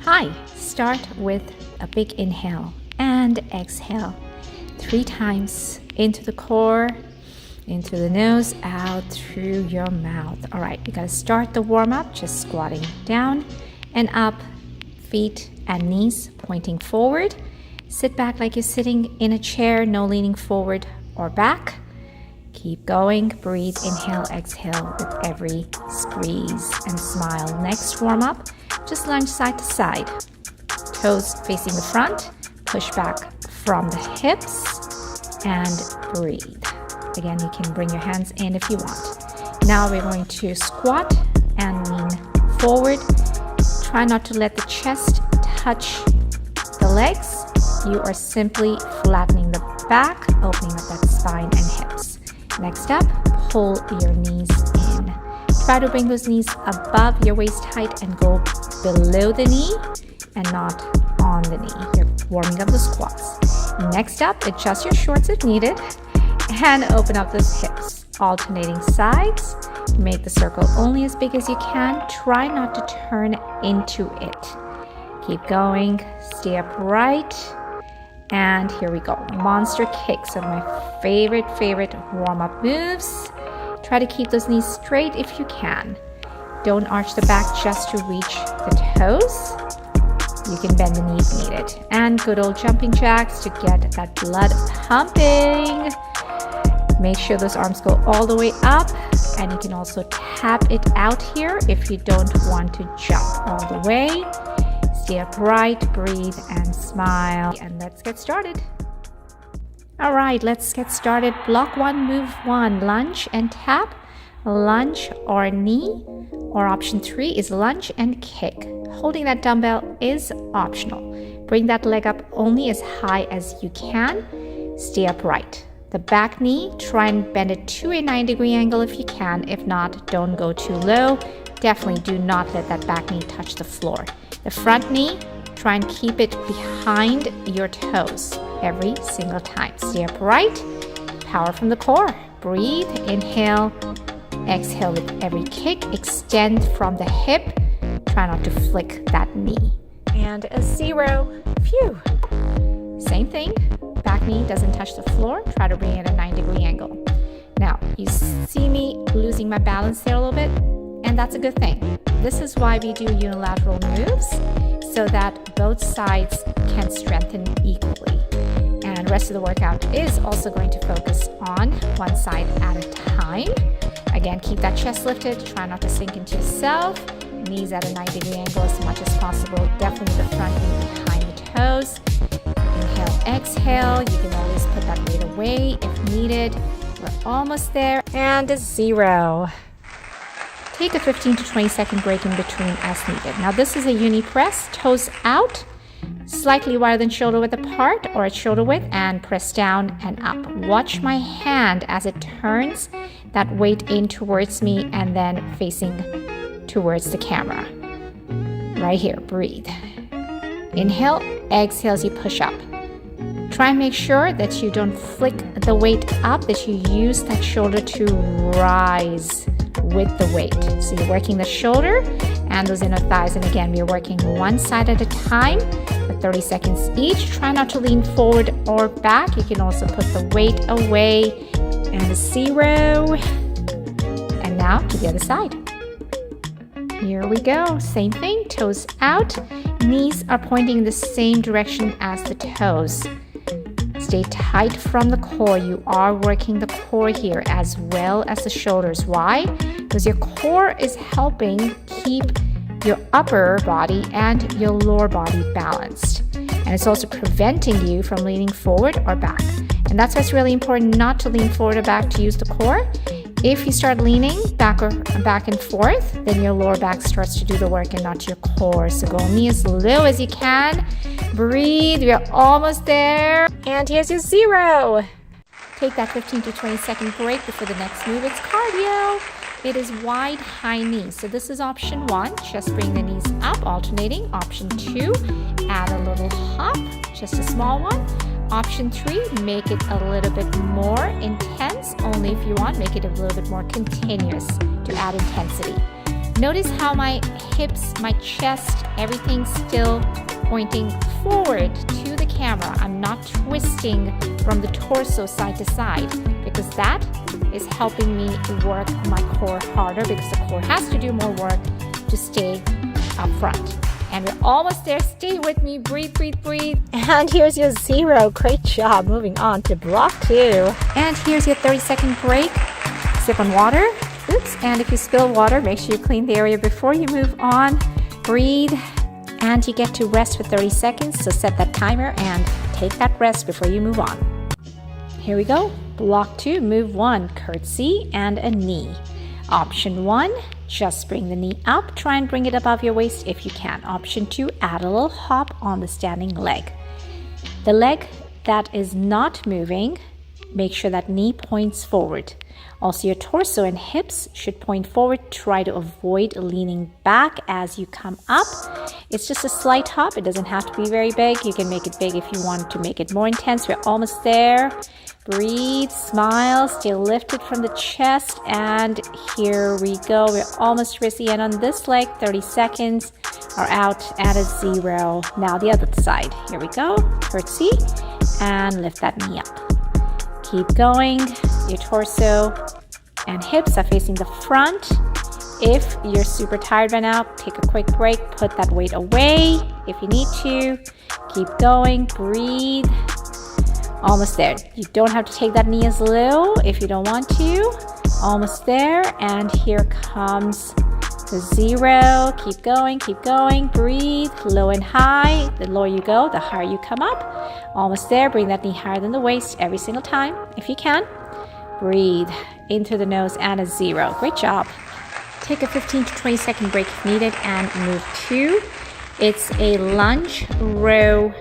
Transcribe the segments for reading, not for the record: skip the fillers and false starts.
Hi, start with a big inhale and exhale 3 times into the core, into the nose, out through your mouth. All right, you gotta start the warm-up just squatting down and up, feet and knees pointing forward. Sit back like you're sitting in a chair, no leaning forward or back. Keep going, breathe, inhale, exhale with every squeeze and smile. Next warm-up, just lunge side to side. Toes facing the front, push back from the hips and breathe. Again, you can bring your hands in if you want. Now we're going to squat and lean forward. Try not to let the chest touch the legs. You are simply flattening the back, opening up that spine and hips. Next up, pull your knees in. Try to bring those knees above your waist height and go below the knee and not on the knee. You're warming up the squats. Next up, adjust your shorts if needed and open up those hips. Alternating sides. Make the circle only as big as you can. Try not to turn into it. Keep going. Stay upright. And here we go. Monster kicks, one of my favorite warm-up moves. Try to keep those knees straight if you can. Don't arch the back just to reach the toes. You can bend the knee if needed. And good old jumping jacks to get that blood pumping. Make sure those arms go all the way up, and you can also tap it out here if you don't want to jump all the way. Stay upright, breathe, and smile. And let's get started. All right, let's get started. Block 1, move 1, lunge and tap, lunge or knee, or option 3 is lunge and kick. Holding that dumbbell is optional. Bring that leg up only as high as you can. Stay upright. The back knee, try and bend it to a 90-degree angle if you can. If not, don't go too low. Definitely do not let that back knee touch the floor. The front knee, try and keep it behind your toes every single time. Stay upright, power from the core. Breathe, inhale, exhale with every kick. Extend from the hip. Try not to flick that knee. And a 0. Phew. Same thing. Back knee doesn't touch the floor. Try to bring it at a 90-degree angle. Now, you see me losing my balance there a little bit, and that's a good thing. This is why we do unilateral moves, so that both sides can strengthen equally. And the rest of the workout is also going to focus on one side at a time. Again, keep that chest lifted. Try not to sink into yourself. Knees at a 90-degree angle as much as possible. Definitely the front knee behind the toes. Inhale, exhale. You can always put that weight away if needed. We're almost there. And a 0. Take a 15 to 20 second break in between as needed. Now this is a Uni Press, toes out, slightly wider than shoulder width apart or at shoulder width, and press down and up. Watch my hand as it turns that weight in towards me and then facing towards the camera. Right here, breathe. Inhale, exhale as you push up. Try and make sure that you don't flick the weight up, that you use that shoulder to rise with the weight. So you're working the shoulder and those inner thighs. And again, we're working one side at a time for 30 seconds each. Try not to lean forward or back. You can also put the weight away. And a 0. And now to the other side. Here we go. Same thing. Toes out. Knees are pointing in the same direction as the toes. Stay tight from the core. You are working the core here as well as the shoulders. Why? Because your core is helping keep your upper body and your lower body balanced. And it's also preventing you from leaning forward or back. And that's why it's really important not to lean forward or back to use the core. If you start leaning back and forth, then your lower back starts to do the work and not your core. So go only as low as you can. Breathe, we're almost there. And here's your 0. Take that 15 to 20 second break before the next move. It's cardio. It is wide high knees. So this is option 1. Just bring the knees up, alternating. Option 2, add a little hop, just a small one. Option 3, make it a little bit more intense, only if you want. Make it a little bit more continuous to add intensity. Notice how my hips, my chest, everything's still pointing forward to the camera. I'm not twisting from the torso side to side because that is helping me work my core harder because the core has to do more work to stay up front. And we're almost there. Stay with me. Breathe, breathe, breathe. And here's your 0. Great job. Moving on to block 2. And here's your 30-second break. Sip on water. Oops. And if you spill water, make sure you clean the area before you move on. Breathe. And you get to rest for 30 seconds. So set that timer and take that rest before you move on. Here we go. Block 2. Move 1. Curtsy and a knee. Option 1. Just bring the knee up. Try and bring it above your waist if you can. Option 2, add a little hop on the standing leg. The leg that is not moving, make sure that knee points forward. Also, your torso and hips should point forward. Try to avoid leaning back as you come up. It's just a slight hop. It doesn't have to be very big. You can make it big if you want to make it more intense. We're almost there. Breathe, smile, stay lifted from the chest, and here we go. We're almost towards the end on this leg. 30 seconds are out at a 0. Now the other side. Here we go. Curtsy, and lift that knee up. Keep going. Your torso and hips are facing the front. If you're super tired by now, take a quick break. Put that weight away if you need to. Keep going. Breathe. Almost there. You don't have to take that knee as low if you don't want to. Almost there. And here comes the 0. Keep going, keep going. Breathe. Low and high. The lower you go, the higher you come up. Almost there. Bring that knee higher than the waist every single time if you can. Breathe into the nose and a 0. Great job. Take a 15 to 20 second break if needed and move 2. It's a lunge row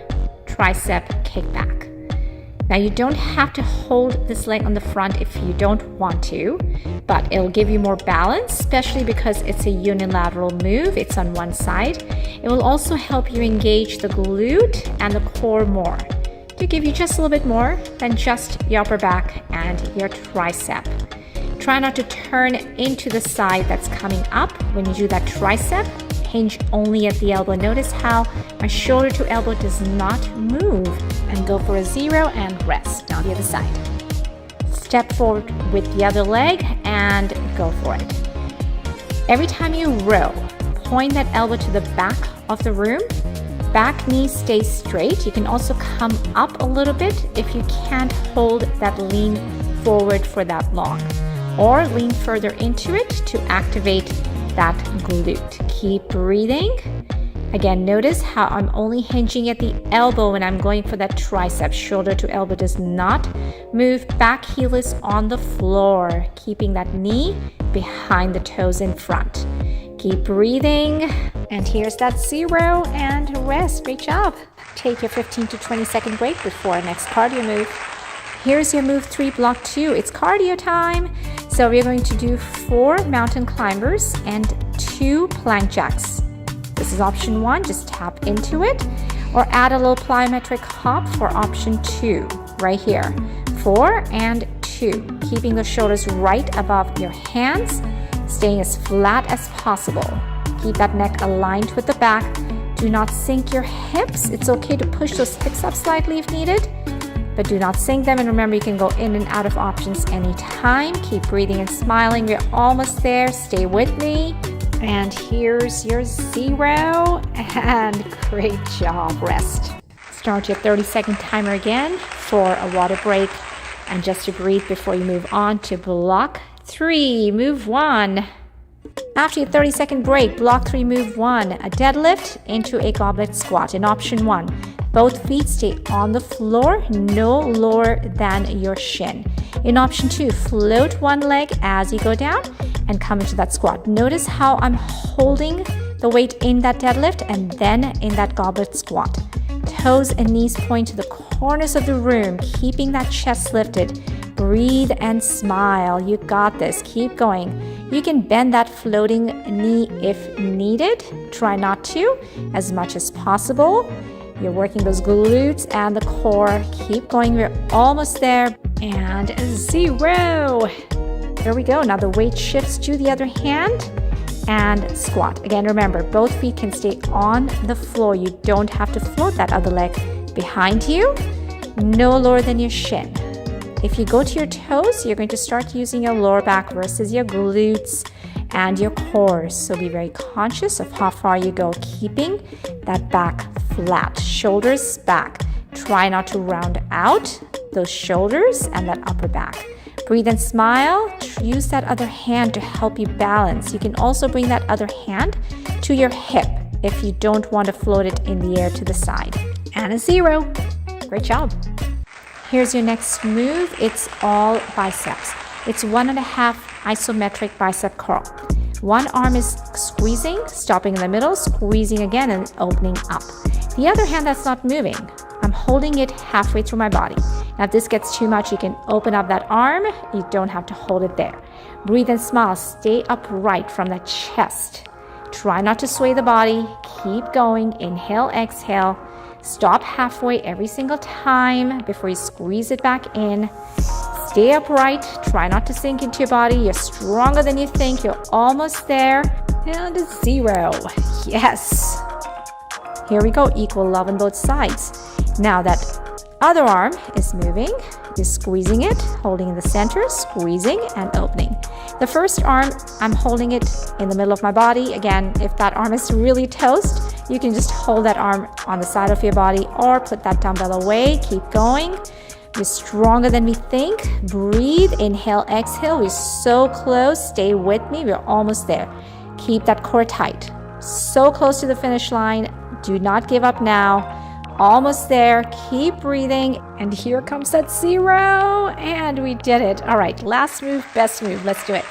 tricep kickback. Now you don't have to hold this leg on the front if you don't want to, but it'll give you more balance, especially because it's a unilateral move. It's on one side. It will also help you engage the glute and the core more to give you just a little bit more than just your upper back and your tricep. Try not to turn into the side that's coming up when you do that tricep. Hinge only at the elbow. Notice how my shoulder to elbow does not move, and go for a 0 and rest. Now the other side. Step forward with the other leg and go for it. Every time you row, point that elbow to the back of the room. Back knee stays straight. You can also come up a little bit if you can't hold that lean forward for that long, or lean further into it to activate that glute. Keep breathing. Again, notice how I'm only hinging at the elbow when I'm going for that tricep. Shoulder to elbow does not move. Back heel is on the floor, keeping that knee behind the toes in front. Keep breathing. And here's that 0 and rest. Great job. Take your 15 to 20 second break before our next cardio move. Here's your move 3, block 2. It's cardio time. So we're going to do 4 mountain climbers and 2 plank jacks. This is option 1, just tap into it, or add a little plyometric hop for option 2, right here. 4 and 2, keeping the shoulders right above your hands, staying as flat as possible. Keep that neck aligned with the back. Do not sink your hips. It's okay to push those hips up slightly if needed, but do not sink them. And remember, you can go in and out of options anytime. Keep breathing and smiling. We're almost there. Stay with me. And here's your 0, and great job. Rest. Start your 30-second timer again for a water break and just to breathe before you move on to block 3, move 1. After your 30-second break, block 3, move 1, a deadlift into a goblet squat. In option 1, both feet stay on the floor, no lower than your shin. In option 2, float one leg as you go down and come into that squat. Notice how I'm holding the weight in that deadlift and then in that goblet squat. Toes and knees point to the corners of the room, keeping that chest lifted. Breathe and smile. You got this. Keep going. You can bend that floating knee if needed. Try not to as much as possible. You're working those glutes and the core. Keep going. We're almost there. And 0. There we go. Now the weight shifts to the other hand. and squat. Again, remember, both feet can stay on the floor. You don't have to float that other leg behind you, no lower than your shin. If you go to your toes, you're going to start using your lower back versus your glutes and your core. So be very conscious of how far you go, keeping that back flat, shoulders back. Try not to round out those shoulders and that upper back. Breathe and smile. Use that other hand to help you balance. You can also bring that other hand to your hip if you don't want to float it in the air to the side. And a 0. Great job. Here's your next move. It's all biceps. It's 1.5 isometric bicep curl. One arm is squeezing, stopping in the middle, squeezing again and opening up. The other hand that's not moving, I'm holding it halfway through my body. Now if this gets too much, you can open up that arm. You don't have to hold it there. Breathe and smile. Stay upright from the chest. Try not to sway the body. Keep going. Inhale, exhale. Stop halfway every single time before you squeeze it back in. Stay upright. Try not to sink into your body. You're stronger than you think. You're almost there. Down to 0. Yes. Here we go. Equal love on both sides. Now that other arm is moving. You're squeezing it, holding in the center, squeezing and opening. The first arm, I'm holding it in the middle of my body. Again, if that arm is really toast, you can just hold that arm on the side of your body or put that dumbbell away. Keep going. We're stronger than we think. Breathe, inhale, exhale. We're so close. Stay with me. We're almost there. Keep that core tight. So close to the finish line. Do not give up now. Almost there. Keep breathing. And here comes that 0. And we did it. All right, last move, best move. Let's do it.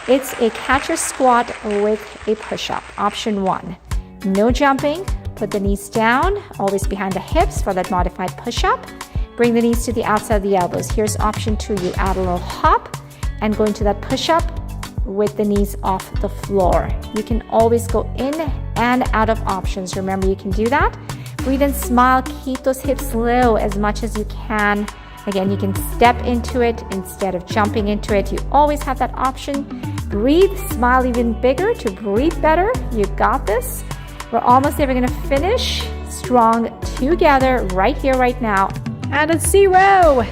It's a catcher squat with a push-up. Option 1. No jumping. Put the knees down, always behind the hips for that modified push-up. Bring the knees to the outside of the elbows. Here's option 2. You add a little hop and go into that push-up with the knees off the floor. You can always go in and out of options. Remember, you can do that. Breathe and smile. Keep those hips low as much as you can. Again, you can step into it instead of jumping into it. You always have that option. Breathe, smile even bigger to breathe better. You got this. We're almost there. We're going to finish strong together right here, right now. And a 0.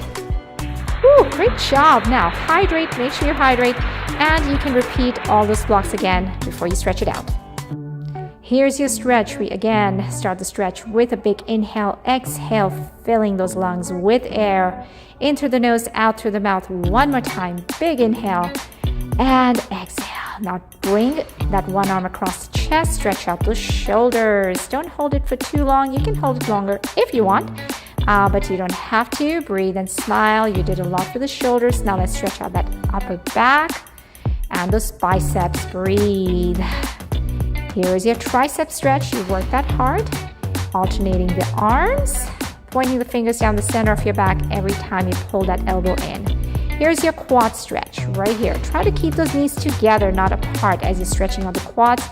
Woo, great job. Now hydrate. Make sure you hydrate. And you can repeat all those blocks again before you stretch it out. Here's your stretch. We again start the stretch with a big inhale, exhale, filling those lungs with air. In through the nose, out through the mouth. One more time. Big inhale and exhale. Now bring that one arm across the chest. Stretch out those shoulders. Don't hold it for too long. You can hold it longer if you want, but you don't have to. Breathe and smile. You did a lot for the shoulders. Now let's stretch out that upper back and those biceps. Breathe. Here is your tricep stretch. You work that hard, alternating the arms, pointing the fingers down the center of your back every time you pull that elbow in. Here's your quad stretch right here. Try to keep those knees together, not apart as you're stretching out the quads.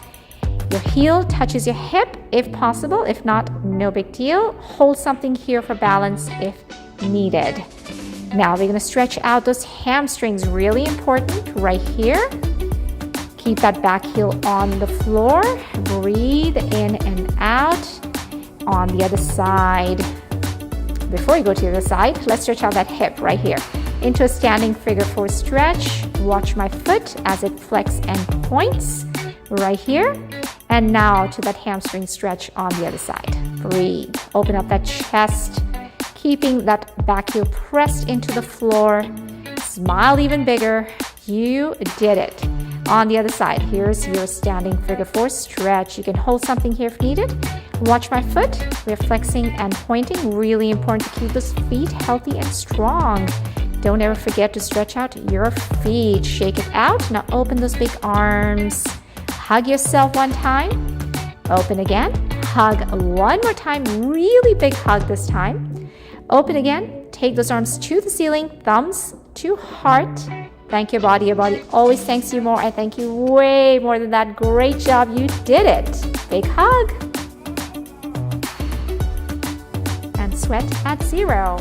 Your heel touches your hip if possible. If not, no big deal. Hold something here for balance if needed. Now we're going to stretch out those hamstrings. Really important right here. Keep that back heel on the floor. Breathe in and out. On the other side. Before you go to the other side, let's stretch out that hip right here. Into a standing figure 4 stretch. Watch my foot as it flexes and points right here. And now to that hamstring stretch on the other side. Breathe. Open up that chest. Keeping that back heel pressed into the floor. Smile even bigger. You did it. On the other side, here's your standing figure 4 stretch. You can hold something here if needed. Watch my foot. We're flexing and pointing. Really important to keep those feet healthy and strong. Don't ever forget to stretch out your feet. Shake it out. Now open those big arms. Hug yourself one time. Open again. Hug one more time. Really big hug this time. Open again. Take those arms to the ceiling. Thumbs to heart. Thank your body. Your body always thanks you more. I thank you way more than that. Great job. You did it. Big hug. And sweat at 0.